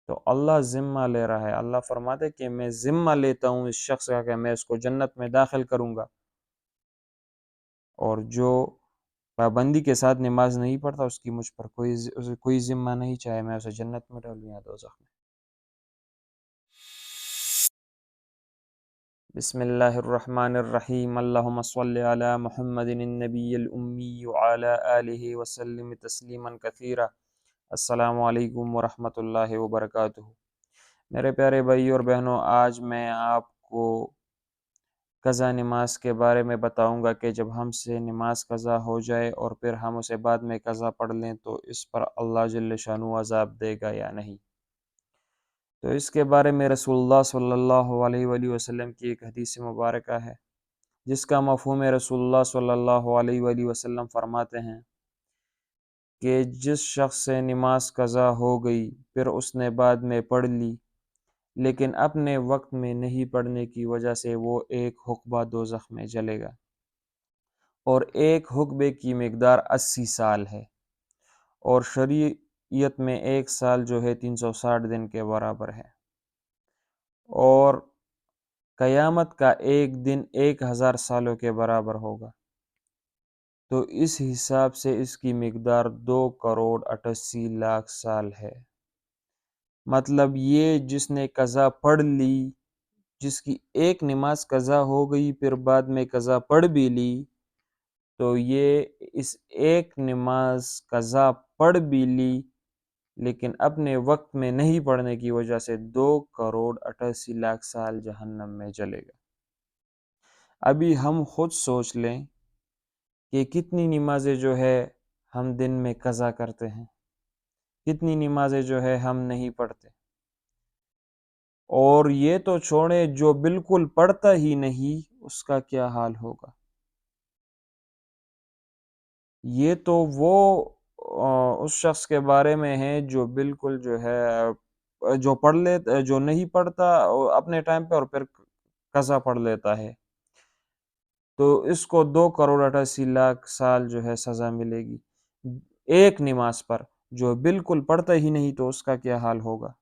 تو اللہ ذمہ لے رہا ہے، اللہ فرماتے کہ میں ذمہ لیتا ہوں اس شخص کا کہ میں اس کو جنت میں داخل کروں گا، اور جو پابندی کے ساتھ نماز نہیں پڑھتا اس کی مجھ پر کوئی ذمہ نہیں، چاہے میں اسے جنت میں ڈالوں یا دوزخ میں۔ بسم اللہ الرحمن الرحیم، اللہم صلی علی محمد النبی الامی وعلی آلہ وسلم تسلیما کثیرا۔ السلام علیکم ورحمۃ اللہ وبرکاتہ۔ میرے پیارے بھائی اور بہنوں، آج میں آپ کو قضا نماز کے بارے میں بتاؤں گا کہ جب ہم سے نماز قضا ہو جائے اور پھر ہم اسے بعد میں قضا پڑھ لیں تو اس پر اللہ جل شانہ عذاب دے گا یا نہیں۔ تو اس کے بارے میں رسول اللہ صلی اللہ علیہ وآلہ وسلم کی ایک حدیث مبارکہ ہے، جس کا مفہوم رسول اللہ صلی اللہ علیہ وآلہ وسلم فرماتے ہیں کہ جس شخص سے نماز قضا ہو گئی پھر اس نے بعد میں پڑھ لی لیکن اپنے وقت میں نہیں پڑھنے کی وجہ سے وہ ایک حقبہ دوزخ میں جلے گا، اور ایک حقبے کی مقدار 80 سال ہے، اور شریعت میں ایک سال جو ہے 360 دن کے برابر ہے، اور قیامت کا ایک دن 1000 سالوں کے برابر ہوگا۔ تو اس حساب سے اس کی مقدار 2,88,00,000 سال ہے۔ مطلب یہ جس نے قضا پڑھ لی، جس کی ایک نماز قضا ہو گئی پھر بعد میں قضا پڑھ بھی لی، تو یہ اس ایک نماز قضا پڑھ بھی لی لیکن اپنے وقت میں نہیں پڑھنے کی وجہ سے 2,88,00,000 سال جہنم میں جلے گا۔ ابھی ہم خود سوچ لیں کہ کتنی نمازیں جو ہے ہم دن میں قضا کرتے ہیں، کتنی نمازیں جو ہے ہم نہیں پڑھتے، اور یہ تو چھوڑیں جو بالکل پڑھتا ہی نہیں اس کا کیا حال ہوگا۔ یہ تو وہ اس شخص کے بارے میں ہے جو بالکل جو ہے جو پڑھ لیتا، جو نہیں پڑھتا اپنے ٹائم پہ اور پھر قضا پڑھ لیتا ہے، تو اس کو 2,88,00,000 سال جو ہے سزا ملے گی ایک نماز پر۔ جو بالکل پڑھتا ہی نہیں تو اس کا کیا حال ہوگا۔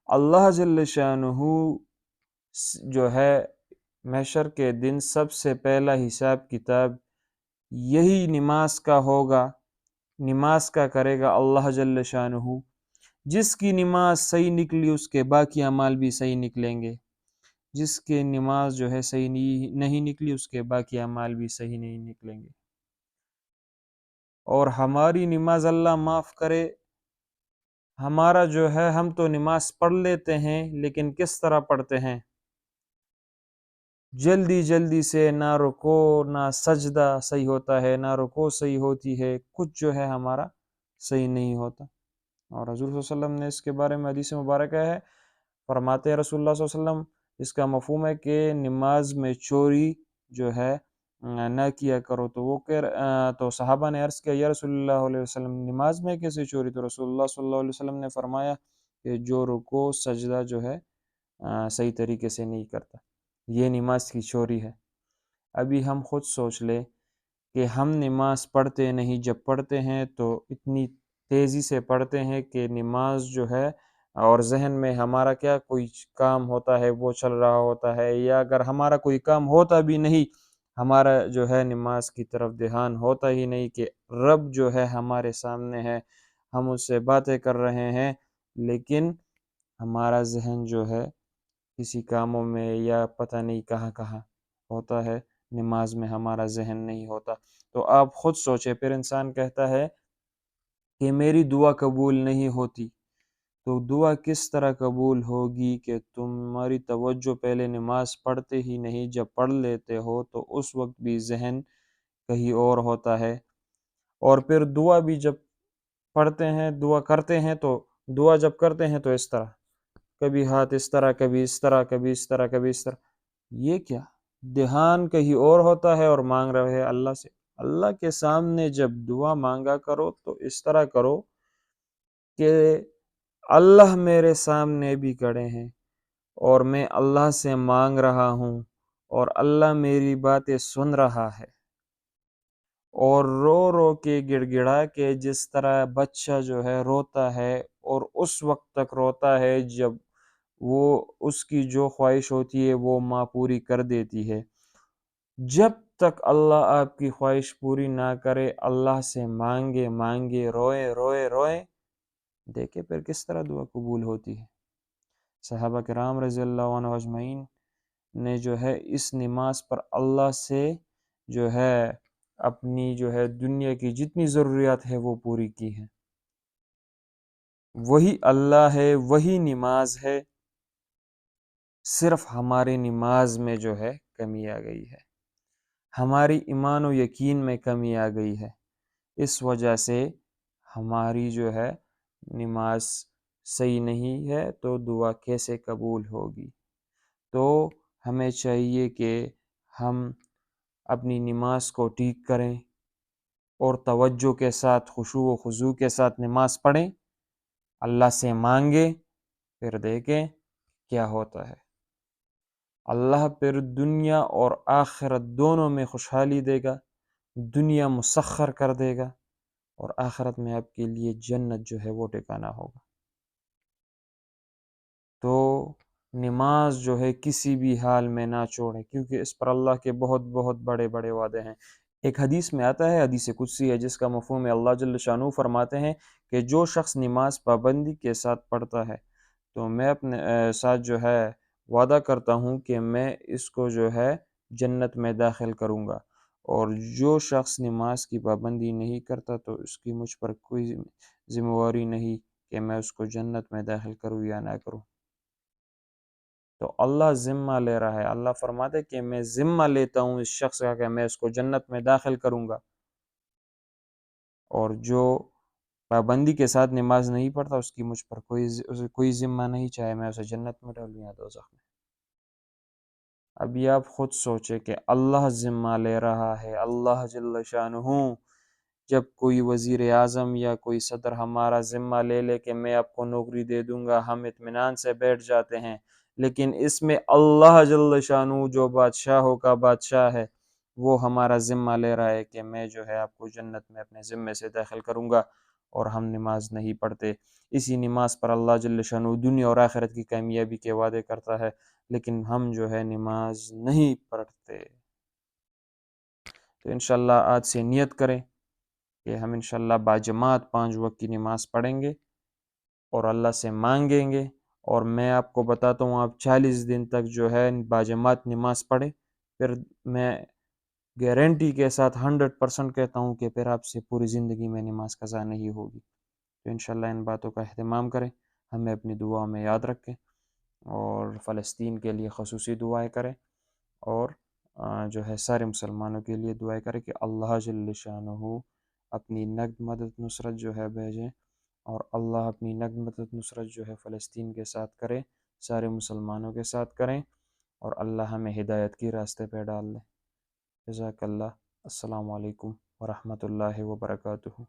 اللہ جل شانہ جو ہے محشر کے دن سب سے پہلا حساب کتاب یہی نماز کا ہوگا، نماز کا کرے گا اللہ جل شانہ۔ جس کی نماز صحیح نکلی اس کے باقی اعمال بھی صحیح نکلیں گے، جس کی نماز جو ہے صحیح نہیں نکلی اس کے باقی اعمال بھی صحیح نہیں نکلیں گے۔ اور ہماری نماز اللہ معاف کرے، ہمارا جو ہے ہم تو نماز پڑھ لیتے ہیں لیکن کس طرح پڑھتے ہیں؟ جلدی جلدی سے، نہ رکوع نہ سجدہ صحیح ہوتا ہے، نہ رکوع صحیح ہوتی ہے، کچھ جو ہے ہمارا صحیح نہیں ہوتا۔ اور حضور صلی اللہ علیہ وسلم نے اس کے بارے میں حدیث مبارکہ ہے، فرماتے ہیں رسول اللہ صلی اللہ علیہ وسلم، اس کا مفہوم ہے کہ نماز میں چوری جو ہے نہ کیا کرو۔ تو صحابہ نے عرض کیا یا رسول اللہ علیہ وسلم، نماز میں کیسے چوری؟ تو رسول اللہ صلی اللہ علیہ وسلم نے فرمایا کہ جو رکوع سجدہ جو ہے صحیح طریقے سے نہیں کرتا، یہ نماز کی چوری ہے۔ ابھی ہم خود سوچ لیں کہ ہم نماز پڑھتے نہیں، جب پڑھتے ہیں تو اتنی تیزی سے پڑھتے ہیں کہ نماز جو ہے اور ذہن میں ہمارا کیا کوئی کام ہوتا ہے وہ چل رہا ہوتا ہے، یا اگر ہمارا کوئی کام ہوتا بھی نہیں ہمارا جو ہے نماز کی طرف دھیان ہوتا ہی نہیں کہ رب جو ہے ہمارے سامنے ہے، ہم اس سے باتیں کر رہے ہیں لیکن ہمارا ذہن جو ہے کسی کاموں میں یا پتہ نہیں کہاں کہاں ہوتا ہے، نماز میں ہمارا ذہن نہیں ہوتا۔ تو آپ خود سوچیں، پھر انسان کہتا ہے کہ میری دعا قبول نہیں ہوتی، تو دعا کس طرح قبول ہوگی کہ تمہاری توجہ پہلے نماز پڑھتے ہی نہیں، جب پڑھ لیتے ہو تو اس وقت بھی ذہن کہیں اور ہوتا ہے، اور پھر دعا بھی جب پڑھتے ہیں، دعا کرتے ہیں تو دعا جب کرتے ہیں تو اس طرح، کبھی ہاتھ اس طرح، کبھی اس طرح، کبھی اس طرح، کبھی اس طرح، یہ کیا؟ دھیان کہیں اور ہوتا ہے اور مانگ رہے ہیں اللہ سے۔ اللہ کے سامنے جب دعا مانگا کرو تو اس طرح کرو کہ اللہ میرے سامنے بھی کھڑے ہیں اور میں اللہ سے مانگ رہا ہوں اور اللہ میری باتیں سن رہا ہے، اور رو رو کے گڑ گڑا کے جس طرح بچہ جو ہے روتا ہے اور اس وقت تک روتا ہے جب وہ اس کی جو خواہش ہوتی ہے وہ ماں پوری کر دیتی ہے۔ جب تک اللہ آپ کی خواہش پوری نہ کرے، اللہ سے مانگے مانگے، روئے روئے روئے، دیکھے پھر کس طرح دعا قبول ہوتی ہے۔ صحابہ کرام رضی اللہ عنہ اجمعین نے جو ہے اس نماز پر اللہ سے جو ہے اپنی جو ہے دنیا کی جتنی ضروریات ہے وہ پوری کی ہے۔ وہی اللہ ہے، وہی نماز ہے، صرف ہماری نماز میں جو ہے کمی آ گئی ہے، ہماری ایمان و یقین میں کمی آ گئی ہے، اس وجہ سے ہماری جو ہے نماز صحیح نہیں ہے، تو دعا کیسے قبول ہوگی؟ تو ہمیں چاہیے کہ ہم اپنی نماز کو ٹھیک کریں اور توجہ کے ساتھ، خشوع و خضوع کے ساتھ نماز پڑھیں، اللہ سے مانگے، پھر دیکھیں کیا ہوتا ہے۔ اللہ پھر دنیا اور آخرت دونوں میں خوشحالی دے گا، دنیا مسخر کر دے گا، اور آخرت میں آپ کے لیے جنت جو ہے وہ ٹھکانہ ہوگا۔ تو نماز جو ہے کسی بھی حال میں نہ چھوڑیں، کیونکہ اس پر اللہ کے بہت بہت بڑے بڑے وعدے ہیں۔ ایک حدیث میں آتا ہے، حدیث قدسی ہے، جس کا مفہوم ہے اللہ جل شانہ فرماتے ہیں کہ جو شخص نماز پابندی کے ساتھ پڑھتا ہے تو میں اپنے ساتھ جو ہے وعدہ کرتا ہوں کہ میں اس کو جو ہے جنت میں داخل کروں گا، اور جو شخص نماز کی پابندی نہیں کرتا تو اس کی مجھ پر کوئی ذمہ داری نہیں کہ میں اس کو جنت میں داخل کروں یا نہ کروں۔ تو اللہ ذمہ لے رہا ہے، اللہ فرماتے ہے کہ میں ذمہ لیتا ہوں اس شخص کا کہ میں اس کو جنت میں داخل کروں گا، اور جو پابندی کے ساتھ نماز نہیں پڑھتا اس کی مجھ پر کوئی ذمہ نہیں، چاہے میں اسے جنت میں ڈالوں یا دوزخ میں۔ ابھی آپ خود سوچے کہ اللہ ذمہ لے رہا ہے، اللہ جل شانہ، جب کوئی وزیر اعظم یا کوئی صدر ہمارا ذمہ لے لے کہ میں آپ کو نوکری دے دوں گا، ہم اطمینان سے بیٹھ جاتے ہیں، لیکن اس میں اللہ جل شانہ جو بادشاہوں کا بادشاہ ہے وہ ہمارا ذمہ لے رہا ہے کہ میں جو ہے آپ کو جنت میں اپنے ذمے سے داخل کروں گا، اور ہم نماز نہیں پڑھتے۔ اسی نماز پر اللہ جل شانہ دنیا اور آخرت کی کامیابی کے وعدے کرتا ہے، لیکن ہم جو ہے نماز نہیں پڑھتے۔ تو انشاءاللہ آج سے نیت کریں کہ ہم انشاءاللہ باجماعت 5 وقت کی نماز پڑھیں گے اور اللہ سے مانگیں گے، اور میں آپ کو بتاتا ہوں آپ 40 دن تک جو ہے باجماعت نماز پڑھیں، پھر میں گارنٹی کے ساتھ 100% کہتا ہوں کہ پھر آپ سے پوری زندگی میں نماز قضا نہیں ہوگی۔ تو انشاءاللہ ان باتوں کا اہتمام کریں، ہمیں اپنی دعا میں یاد رکھیں، اور فلسطین کے لیے خصوصی دعائیں کریں، اور جو ہے سارے مسلمانوں کے لیے دعائیں کریں کہ اللہ جل شانہ اپنی نقد مدد نصرت جو ہے بھیجیں، اور اللہ اپنی نقد مدد نصرت جو ہے فلسطین کے ساتھ کرے، سارے مسلمانوں کے ساتھ کریں، اور اللہ ہمیں ہدایت کی راستے پہ ڈال دے۔ جزاک اللہ۔ السلام علیکم ورحمۃ اللہ وبرکاتہ۔